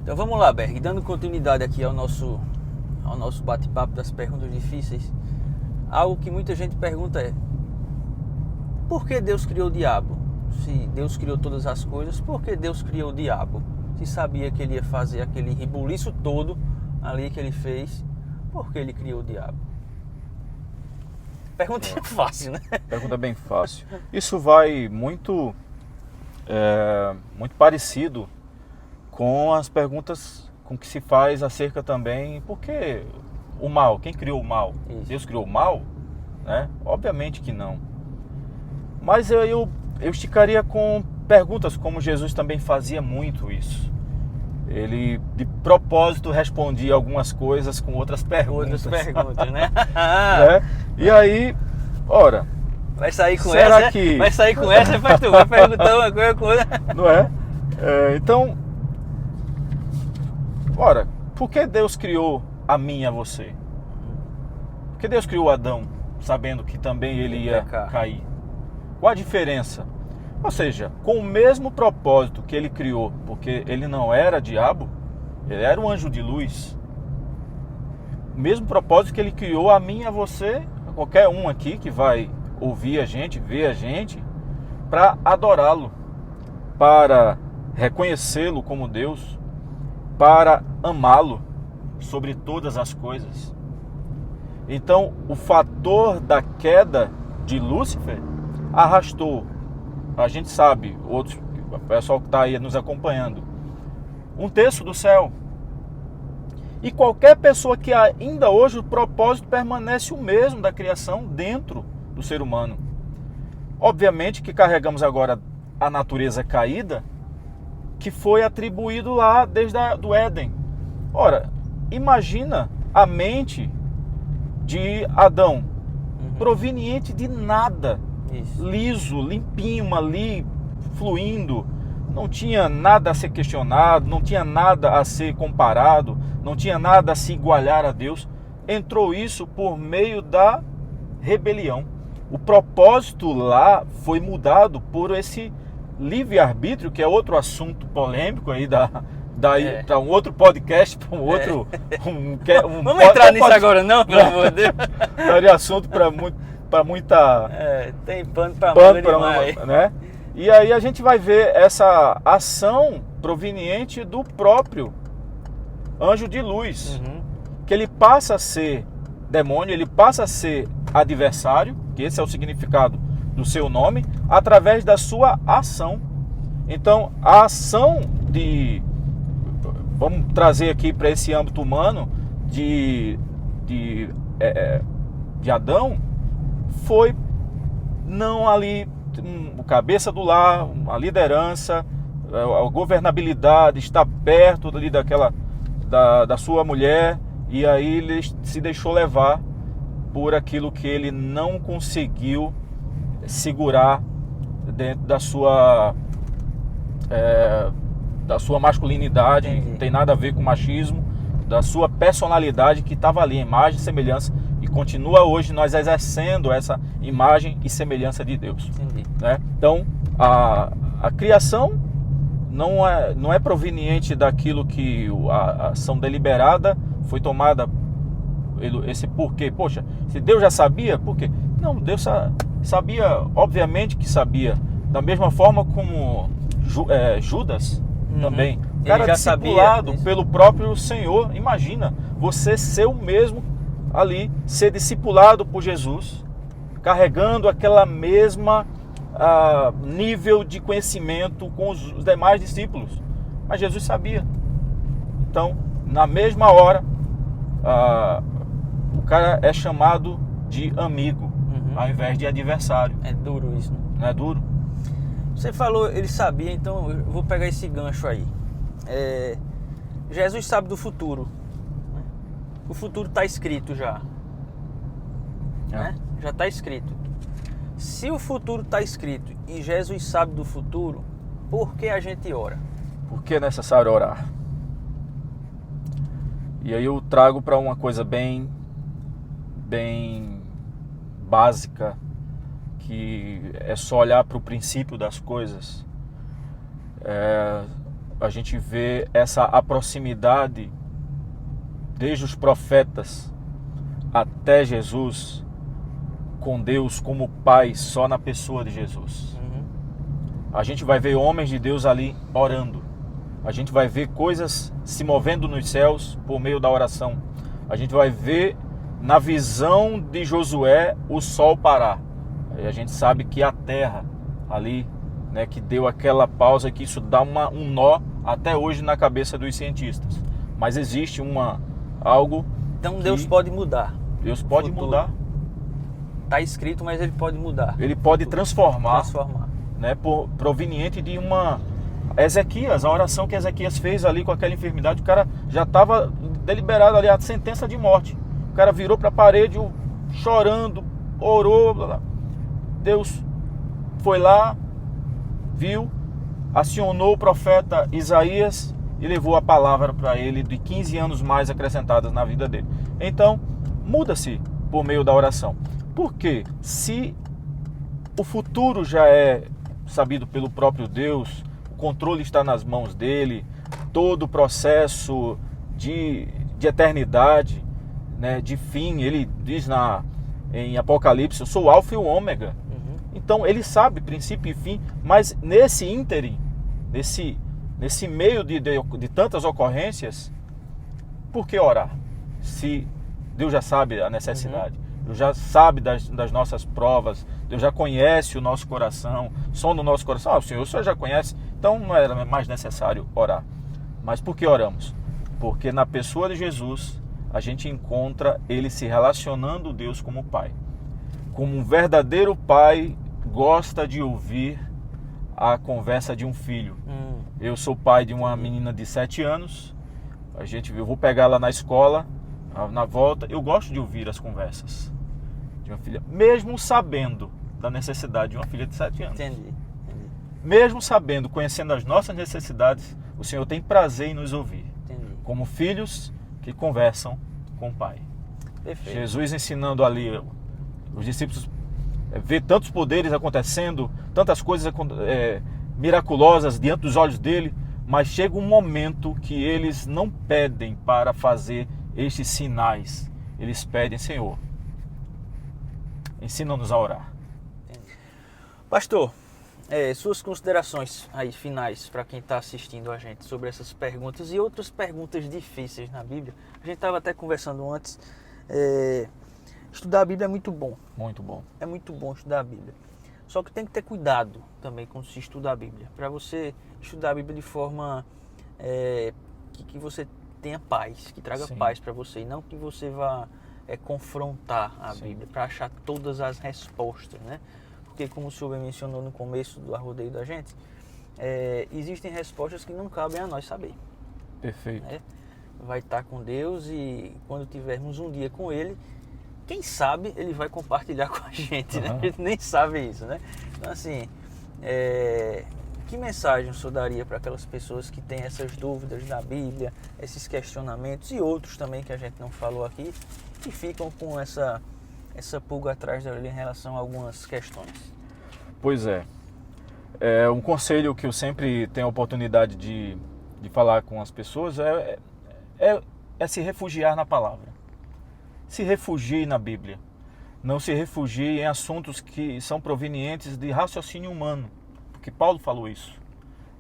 Então vamos lá, Berg, dando continuidade aqui ao nosso bate-papo das perguntas difíceis. Algo que muita gente pergunta é: por que Deus criou o diabo? Se Deus criou todas as coisas, por que Deus criou o diabo? Se sabia que ele ia fazer aquele rebuliço todo ali que ele fez, por que ele criou o diabo? Pergunta fácil, né? Pergunta bem fácil. Isso vai muito parecido com as perguntas com que se faz acerca também, por que o mal? Quem criou o mal? Isso. Deus criou o mal? Né? Obviamente que não. Mas eu esticaria com perguntas, como Jesus também fazia muito isso. Ele, de propósito, respondia algumas coisas com outras perguntas. Outras perguntas, né? E aí, ora... Vai sair com será essa, que... Vai sair com essa, depois tu vai perguntar uma coisa. Não é? Então, ora, por que Deus criou a mim e a você? Por que Deus criou Adão, sabendo que também ele ia cair? Qual a diferença? Ou seja, com o mesmo propósito que ele criou, porque ele não era diabo, ele era um anjo de luz. O mesmo propósito que ele criou a mim e a você, a qualquer um aqui que vai ouvir a gente, ver a gente, para adorá-lo, para reconhecê-lo como Deus, para amá-lo sobre todas as coisas. Então, o fator da queda de Lúcifer arrastou, a gente sabe, outros, o pessoal que está aí nos acompanhando, 1/3 do céu. E qualquer pessoa que ainda hoje o propósito permanece o mesmo da criação dentro do ser humano. Obviamente que carregamos agora a natureza caída que foi atribuído lá desde do Éden. Ora, imagina a mente de Adão, proveniente de nada. Isso. Liso, limpinho ali, fluindo, não tinha nada a ser questionado, não tinha nada a ser comparado, não tinha nada a se igualar a Deus. Entrou isso por meio da rebelião. O propósito lá foi mudado por esse livre-arbítrio, que é outro assunto polêmico aí para um outro podcast, para um outro... Vamos entrar nisso agora não, pelo amor de Deus. Daria assunto para muita... tem pano para manga demais. Né? E aí a gente vai ver essa ação proveniente do próprio anjo de luz, que ele passa a ser demônio, ele passa a ser adversário, que esse é o significado do seu nome, através da sua ação. Então, a ação vamos trazer aqui para esse âmbito humano, de Adão, foi não ali o cabeça do lar, a liderança, a governabilidade, estar perto ali da sua mulher, e aí ele se deixou levar por aquilo que ele não conseguiu segurar dentro da sua masculinidade. Entendi. Não tem nada a ver com machismo, da sua personalidade que estava ali, imagem e semelhança, e continua hoje nós exercendo essa imagem e semelhança de Deus. Né? Então, a criação não é proveniente daquilo que a ação deliberada foi tomada, esse porquê. Poxa, se Deus já sabia, por quê? Não, Deus sabia, obviamente que sabia. Da mesma forma como Judas também. O cara já discipulado sabia pelo próprio Senhor. Imagina, você ser o mesmo ali, ser discipulado por Jesus, carregando aquela mesma nível de conhecimento com os demais discípulos. Mas Jesus sabia. Então, na mesma hora, o cara é chamado de amigo, ao invés de adversário. É duro isso, né? Não é duro? Você falou, ele sabia, então eu vou pegar esse gancho aí. Jesus sabe do futuro. O futuro está escrito já. Né? Já está escrito. Se o futuro está escrito e Jesus sabe do futuro, por que a gente ora? Por que é necessário orar? E aí eu trago para uma coisa bem básica, que é só olhar para o princípio das coisas. a gente vê a proximidade desde os profetas até Jesus com Deus como Pai só na pessoa de Jesus. A gente vai ver homens de Deus ali orando. A gente vai ver coisas se movendo nos céus por meio da oração. A gente vai ver na visão de Josué o sol parar. E a gente sabe que a terra ali, né, que deu aquela pausa, que isso dá um nó até hoje na cabeça dos cientistas. Mas existe algo. Então Deus pode mudar. Deus pode mudar. Está escrito, mas ele pode mudar. Ele pode transformar. Né, proveniente de Ezequias, a oração que Ezequias fez ali com aquela enfermidade, o cara já estava deliberado ali, a sentença de morte. O cara virou para a parede chorando, orou, blá, blá. Deus foi lá, viu, acionou o profeta Isaías e levou a palavra para ele de 15 anos mais acrescentadas na vida dele. Então, muda-se por meio da oração. Porque se o futuro já é sabido pelo próprio Deus, o controle está nas mãos dele, todo o processo de eternidade, né, de fim, ele diz em Apocalipse, eu sou o Alfa e o Ômega. Então ele sabe princípio e fim, mas nesse ínterim, nesse meio de tantas ocorrências, por que orar? Se Deus já sabe a necessidade. Deus já sabe das nossas provas, Deus já conhece o nosso coração, som do nosso coração. O Senhor já conhece, então não era mais necessário orar. Mas por que oramos? Porque na pessoa de Jesus a gente encontra ele se relacionando Deus como Pai. Como um verdadeiro pai gosta de ouvir a conversa de um filho. Eu sou pai de uma menina de 7 anos, eu vou pegar ela na escola, na volta, eu gosto de ouvir as conversas de uma filha, mesmo sabendo da necessidade de uma filha de 7 anos. Entendi. Mesmo sabendo, conhecendo as nossas necessidades, o Senhor tem prazer em nos ouvir. Entendi. Como filhos que conversam com o Pai. Perfeito. Jesus ensinando ali, os discípulos ver tantos poderes acontecendo, tantas coisas miraculosas diante dos olhos dele, mas chega um momento que eles não pedem para fazer estes sinais. Eles pedem, Senhor, ensina-nos a orar. Pastor, suas considerações aí finais para quem está assistindo a gente sobre essas perguntas e outras perguntas difíceis na Bíblia. A gente estava até conversando antes. Estudar a Bíblia é muito bom. Muito bom. É muito bom estudar a Bíblia. Só que tem que ter cuidado também quando se estuda a Bíblia. Para você estudar a Bíblia de forma que você tenha paz, que traga paz para você. E não que você vá confrontar a Bíblia para achar todas as respostas, né? Porque como o senhor bem mencionou no começo do arrodeio da gente, existem respostas que não cabem a nós saber. Perfeito. Né? Vai estar com Deus e quando tivermos um dia com Ele, quem sabe Ele vai compartilhar com a gente, né? A gente nem sabe isso, né? Então assim, que mensagem o senhor daria para aquelas pessoas que têm essas dúvidas da Bíblia, esses questionamentos e outros também que a gente não falou aqui, que ficam com essa pulga atrás da orelha em relação a algumas questões? Pois é. Um conselho que eu sempre tenho a oportunidade de falar com as pessoas é se refugiar na palavra. Se refugie na Bíblia. Não se refugie em assuntos que são provenientes de raciocínio humano. Porque Paulo falou isso.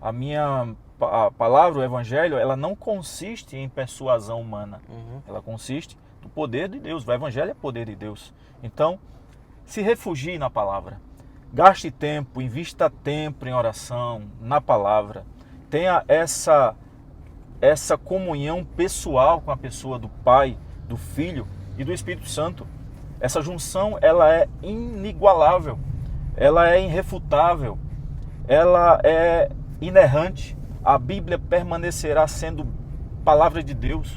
A palavra, o Evangelho, ela não consiste em persuasão humana. Ela consiste no poder de Deus. O Evangelho é poder de Deus. Então, se refugie na palavra. Gaste tempo, invista tempo em oração, na palavra. Tenha essa comunhão pessoal com a pessoa do Pai, do Filho e do Espírito Santo. Essa junção, ela é inigualável, ela é irrefutável, ela é inerrante. A Bíblia permanecerá sendo palavra de Deus.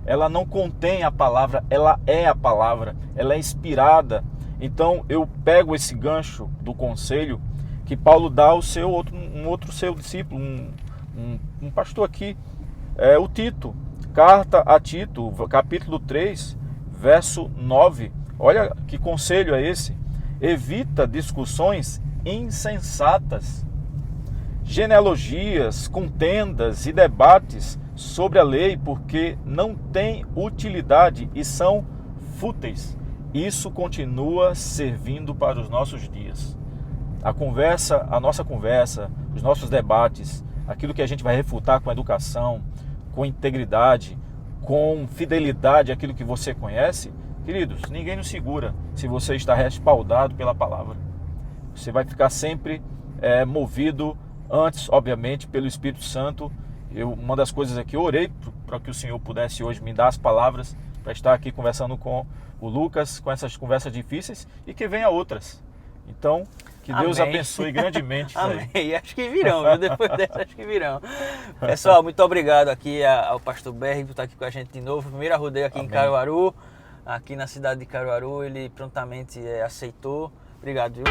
Ela não contém a palavra, ela é a palavra, ela é inspirada. Então eu pego esse gancho do conselho que Paulo dá ao um outro seu discípulo, um pastor aqui, o Tito, carta a Tito, capítulo 3, verso 9. Olha que conselho é esse: evita discussões insensatas. genealogias, contendas e debates sobre a lei, porque não têm utilidade e são fúteis. Isso continua servindo para os nossos dias. A nossa conversa, os nossos debates, aquilo que a gente vai refutar com educação, com integridade, com fidelidade àquilo que você conhece, queridos, ninguém nos segura se você está respaldado pela palavra. Você vai ficar sempre movido, antes, obviamente, pelo Espírito Santo. Uma das coisas aqui, eu orei para que o Senhor pudesse hoje me dar as palavras para estar aqui conversando com o Lucas, com essas conversas difíceis, e que venha outras. Então, que Deus abençoe grandemente isso aí. Amém. Acho que virão, viu? Depois dessa, acho que virão. Pessoal, muito obrigado aqui ao pastor Berry por estar aqui com a gente de novo. Primeiro rodeio aqui em Caruaru, aqui na cidade de Caruaru. Ele prontamente aceitou. Obrigado, viu?